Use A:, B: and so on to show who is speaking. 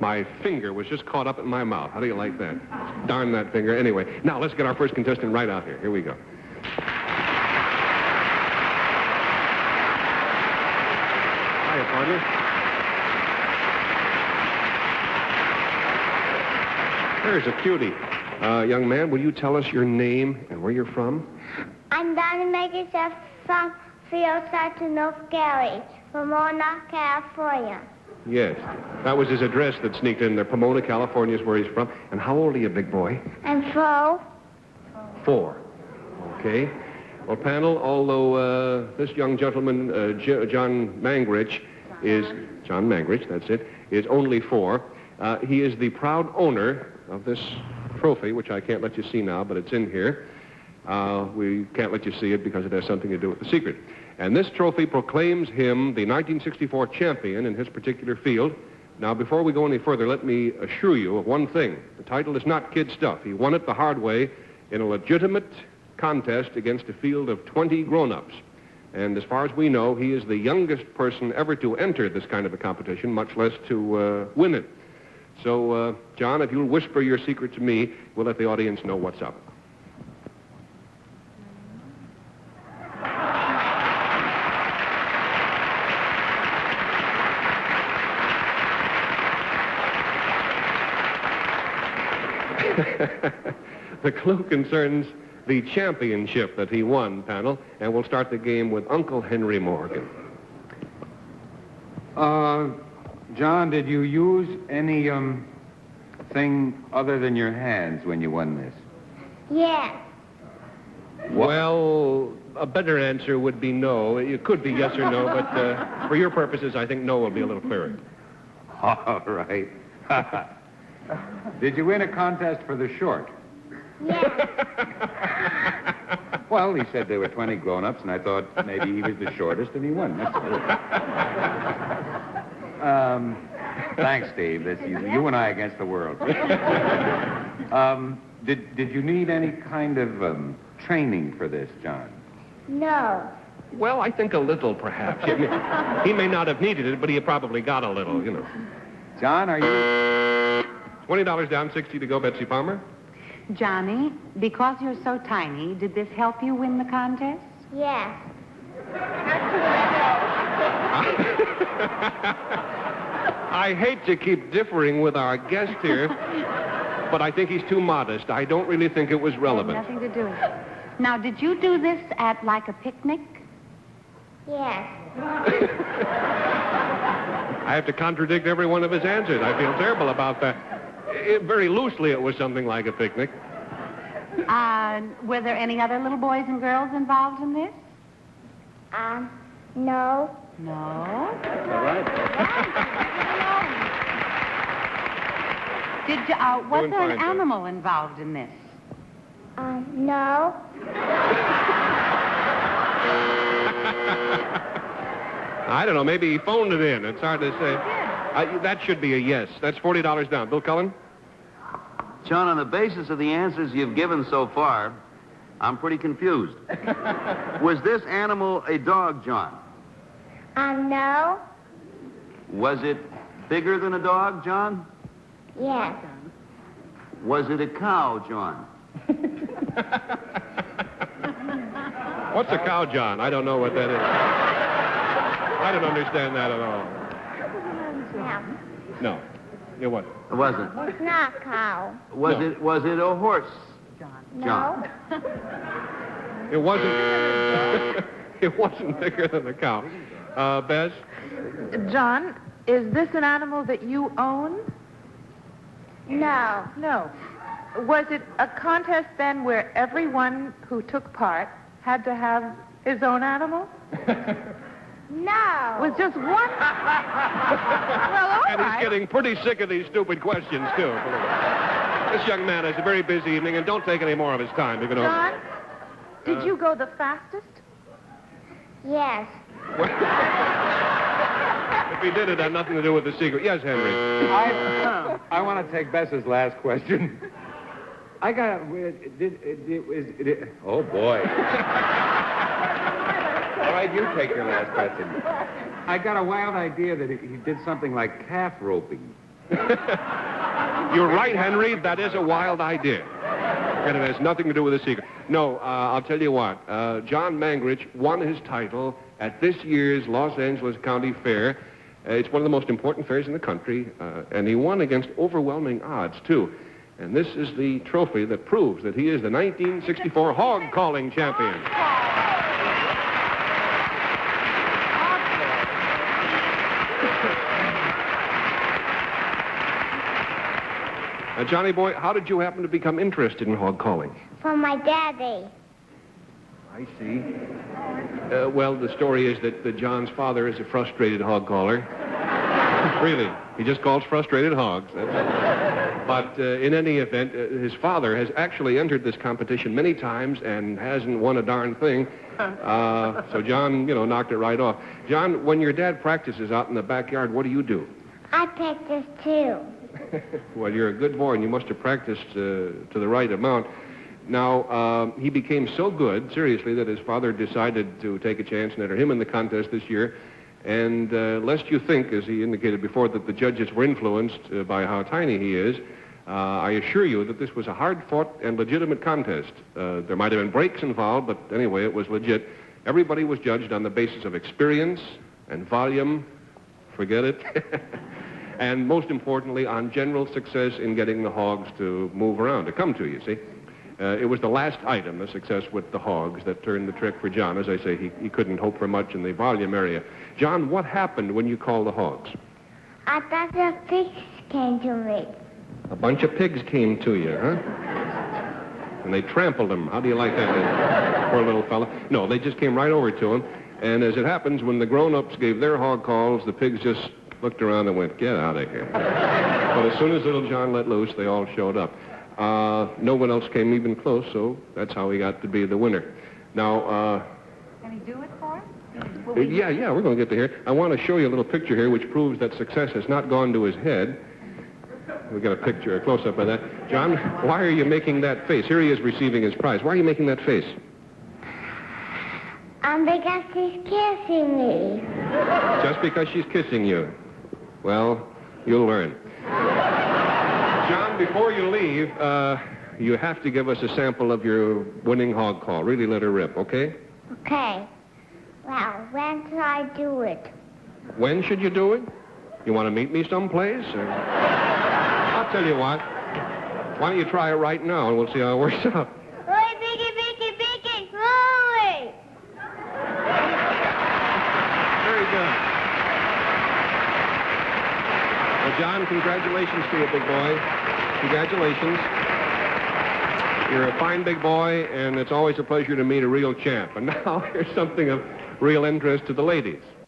A: My finger was just caught up in my mouth. How do you like that? Darn that finger. Anyway, now let's get our first contestant right out here. Here we go. Hiya, partner. There's a cutie. Young man, will you tell us your name and where you're from?
B: I'm Donnie Mangrich from Fieldside to North Gary, Pomona, California.
A: Yes. That was his address that sneaked in there. Pomona, California is where he's from. And how old are you, big boy?
B: I'm 4.
A: 4. Okay. Well, panel, although this young gentleman, John Mangrich, that's it, is only 4, he is the proud owner of this trophy, which I can't let you see now, but it's in here. We can't let you see it because it has something to do with the secret. And this trophy proclaims him the 1964 champion in his particular field. Now, before we go any further, let me assure you of one thing. The title is not kid stuff. He won it the hard way in a legitimate contest against a field of 20 grown-ups. And as far as we know, he is the youngest person ever to enter this kind of a competition, much less to win it. So, John, if you'll whisper your secret to me, we'll let the audience know what's up. The clue concerns the championship that he won, panel, and we'll start the game with Uncle Henry Morgan.
C: John, did you use any, thing other than your hands when you won this?
B: Yeah.
A: Well, a better answer would be no. It could be yes or no, but for your purposes, I think no will be a little clearer.
C: All right. Did you win a contest for the short?
B: Yeah.
C: Well, he said there were 20 grown-ups, and I thought maybe he was the shortest, and he won. That's all. Thanks, Steve. That's you and I against the world. Did you need any kind of training for this, John?
B: No.
A: Well, I think a little, perhaps. He may not have needed it, but he probably got a little, you know.
C: John, are you...
A: $20 down, 60 to go, Betsy Palmer.
D: Johnny, because you're so tiny, did this help you win the contest?
B: Yeah.
A: I hate to keep differing with our guest here, but I think he's too modest. I don't really think it was relevant.
D: Nothing to do with it. Now, did you do this at, like, a picnic?
B: Yes.
A: I have to contradict every one of his answers. I feel terrible about that. Very loosely, it was something like a picnic.
D: Were there any other little boys and girls involved in this?
B: No.
D: No?
C: All right.
D: Was there an animal involved in this?
B: No.
A: I don't know. Maybe he phoned it in. It's hard to say. That should be a yes. That's $40 down. Bill Cullen?
E: John, on the basis of the answers you've given so far, I'm pretty confused. Was this animal a dog, John?
B: No.
E: Was it bigger than a dog, John?
B: Yes.
E: Was it a cow, John?
A: What's a cow, John? I don't know what that is. I don't understand that at all. No. It wasn't.
E: It wasn't.
B: It's not a cow.
E: Was it a horse?
B: No.
A: It wasn't. It wasn't bigger than a cow. Bess?
F: John, is this an animal that you own?
B: No.
F: No. Was it a contest then where everyone who took part had to have his own animal?
B: No.
F: It was just one? Well, all
A: And he's
F: right.
A: getting pretty sick of these stupid questions, too. This young man has a very busy evening, and don't take any more of his time. You can
F: John, did you go the fastest?
B: Yes.
A: If he did, it had nothing to do with the secret. Yes, Henry.
C: I want to take Bess's last question. I got... Oh, boy. All right, you take your last question. I got a wild idea that he did something like calf roping.
A: You're right, Henry. That is a wild idea. And it has nothing to do with the secret. No, I'll tell you what. John Mangrich won his title at this year's Los Angeles County Fair. It's one of the most important fairs in the country, and he won against overwhelming odds, too. And this is the trophy that proves that he is the 1964 hog calling champion. Now, Johnny boy, how did you happen to become interested in hog calling?
B: From my daddy.
A: I see. Well, the story is that John's father is a frustrated hog caller. Really. He just calls frustrated hogs. But in any event, his father has actually entered this competition many times and hasn't won a darn thing. So John, knocked it right off. John, when your dad practices out in the backyard, what do you do?
B: I practice too.
A: Well, you're a good boy, and you must have practiced to the right amount. Now, he became so good, seriously, that his father decided to take a chance and enter him in the contest this year. And lest you think, as he indicated before, that the judges were influenced by how tiny he is, I assure you that this was a hard-fought and legitimate contest. There might have been breaks involved, but anyway, it was legit. Everybody was judged on the basis of experience and volume. Forget it. And most importantly, on general success in getting the hogs to move around, to come to you, see? It was the last item, the success with the hogs, that turned the trick for John. As I say, he couldn't hope for much in the volume area. John, what happened when you called the hogs?
B: I thought the pigs came to me.
A: A bunch of pigs came to you, huh? And they trampled him. How do you like that, poor little fella? No, they just came right over to him. And as it happens, when the grown-ups gave their hog calls, the pigs just looked around and went, get out of here. But as soon as little John let loose, they all showed up. No one else came even close, so that's how he got to be the winner. Now,
D: Can he do it for us?
A: yeah, we're going to get to here. I want to show you a little picture here which proves that success has not gone to his head. We got a picture, a close-up of that. John, why are you making that face? Here he is receiving his prize. Why are you making that face?
B: Because she's kissing me.
A: Just because she's kissing you. Well, you'll learn. John, before you leave, you have to give us a sample of your winning hog call. Really let her rip, okay?
B: Okay. Well, when should I do it?
A: When should you do it? You want to meet me someplace? Or... I'll tell you what. Why don't you try it right now, and we'll see how it works out.
B: Oi, Biggie, Biggie, Biggie, hurry!
A: Very good. Well, John, congratulations to you, big boy. Congratulations. You're a fine big boy, and it's always a pleasure to meet a real champ. And now here's something of real interest to the ladies.